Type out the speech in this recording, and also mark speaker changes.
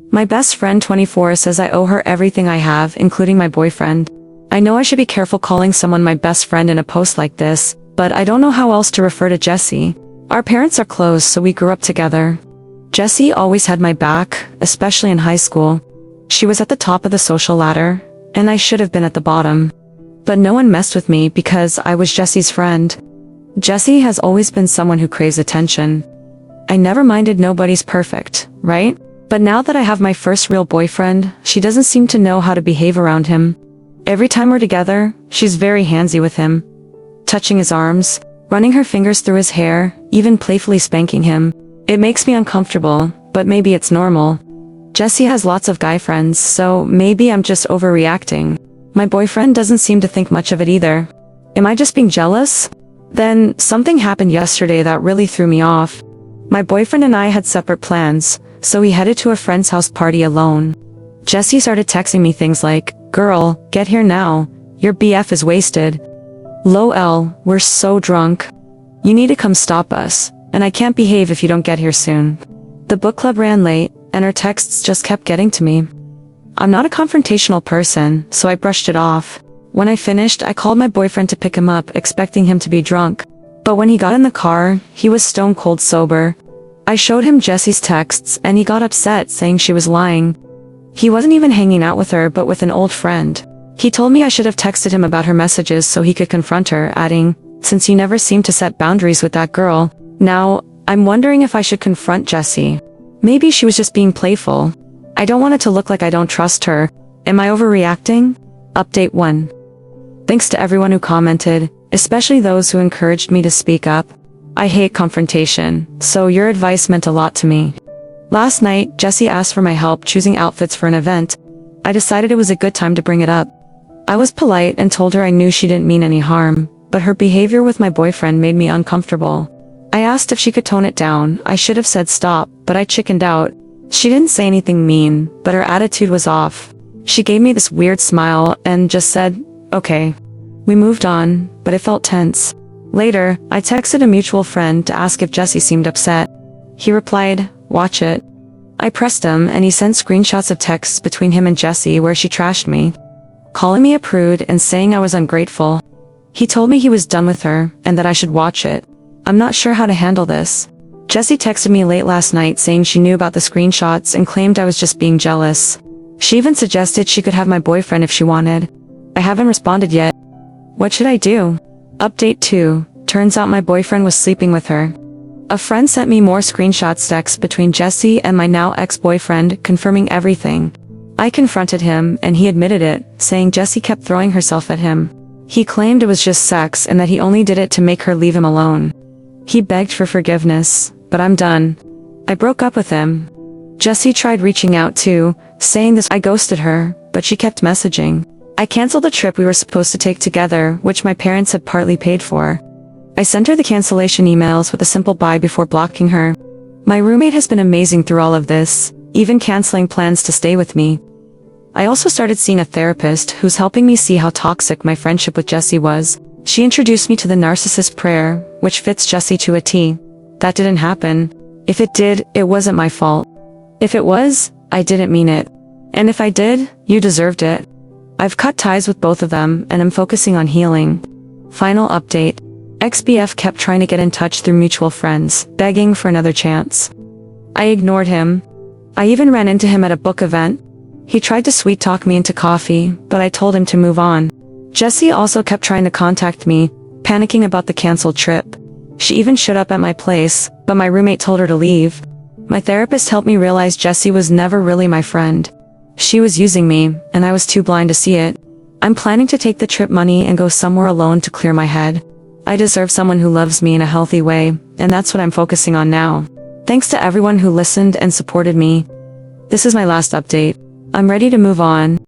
Speaker 1: My best friend 24 says I owe her everything I have, including my boyfriend. I know I should be careful calling someone my best friend in a post like this, but I don't know how else to refer to Jessie. Our parents are close, so we grew up together. Jessie always had my back, especially in high school. She was at the top of the social ladder, and I should have been at the bottom. But no one messed with me because I was Jessie's friend. Jessie has always been someone who craves attention. I never minded nobody's perfect, right? But now that I have my first real boyfriend, she doesn't seem to know how to behave around him. Every time we're together, she's very handsy with him. Touching his arms, running her fingers through his hair, even playfully spanking him. It makes me uncomfortable, but maybe it's normal. Jessie has lots of guy friends, so maybe I'm just overreacting. My boyfriend doesn't seem to think much of it either. Am I just being jealous? Then, something happened yesterday that really threw me off. My boyfriend and I had separate plans, so he headed to a friend's house party alone. Jessie started texting me things like, "Girl, get here now. Your BF is wasted. LOL, we're so drunk. You need to come stop us, and I can't behave if you don't get here soon." The book club ran late, and her texts just kept getting to me. I'm not a confrontational person, so I brushed it off. When I finished, I called my boyfriend to pick him up, expecting him to be drunk. But when he got in the car, he was stone cold sober. I showed him Jessie's texts, and he got upset, saying she was lying. He wasn't even hanging out with her, but with an old friend. He told me I should have texted him about her messages so he could confront her, adding, "Since you never seem to set boundaries with that girl." Now, I'm wondering if I should confront Jessie. Maybe she was just being playful. I don't want it to look like I don't trust her. Am I overreacting? Update 1. Thanks to everyone who commented, especially those who encouraged me to speak up. I hate confrontation, so your advice meant a lot to me. Last night, Jessie asked for my help choosing outfits for an event. I decided it was a good time to bring it up. I was polite and told her I knew she didn't mean any harm, but her behavior with my boyfriend made me uncomfortable. I asked if she could tone it down. I should have said stop, but I chickened out. She didn't say anything mean, but her attitude was off. She gave me this weird smile and just said, "Okay." We moved on, but it felt tense. Later, I texted a mutual friend to ask if Jessie seemed upset. He replied, "Watch it." I pressed him and he sent screenshots of texts between him and Jessie where she trashed me, calling me a prude and saying I was ungrateful. He told me he was done with her and that I should watch it. I'm not sure how to handle this. Jessie texted me late last night saying she knew about the screenshots and claimed I was just being jealous. She even suggested she could have my boyfriend if she wanted. I haven't responded yet. What should I do? Update 2. Turns out my boyfriend was sleeping with her. A friend sent me more screenshots texts between Jessie and my now ex-boyfriend, confirming everything. I confronted him and he admitted it, saying Jessie kept throwing herself at him. He claimed it was just sex and that he only did it to make her leave him alone. He begged for forgiveness, but I'm done. I broke up with him. Jessie tried reaching out too, saying I ghosted her, but she kept messaging. I canceled the trip we were supposed to take together, which my parents had partly paid for. I sent her the cancellation emails with a simple bye before blocking her. My roommate has been amazing through all of this, even canceling plans to stay with me. I also started seeing a therapist who's helping me see how toxic my friendship with Jessie was. She introduced me to the narcissist prayer, which fits Jessie to a T. That didn't happen. If it did, it wasn't my fault. If it was, I didn't mean it. And if I did, you deserved it. I've cut ties with both of them and I'm focusing on healing. Final update. XBF kept trying to get in touch through mutual friends, begging for another chance. I ignored him. I even ran into him at a book event. He tried to sweet talk me into coffee, but I told him to move on. Jessie also kept trying to contact me, panicking about the canceled trip. She even showed up at my place, but my roommate told her to leave. My therapist helped me realize Jessie was never really my friend. She was using me, and I was too blind to see it. I'm planning to take the trip money and go somewhere alone to clear my head. I deserve someone who loves me in a healthy way, and that's what I'm focusing on now. Thanks to everyone who listened and supported me. This is my last update. I'm ready to move on.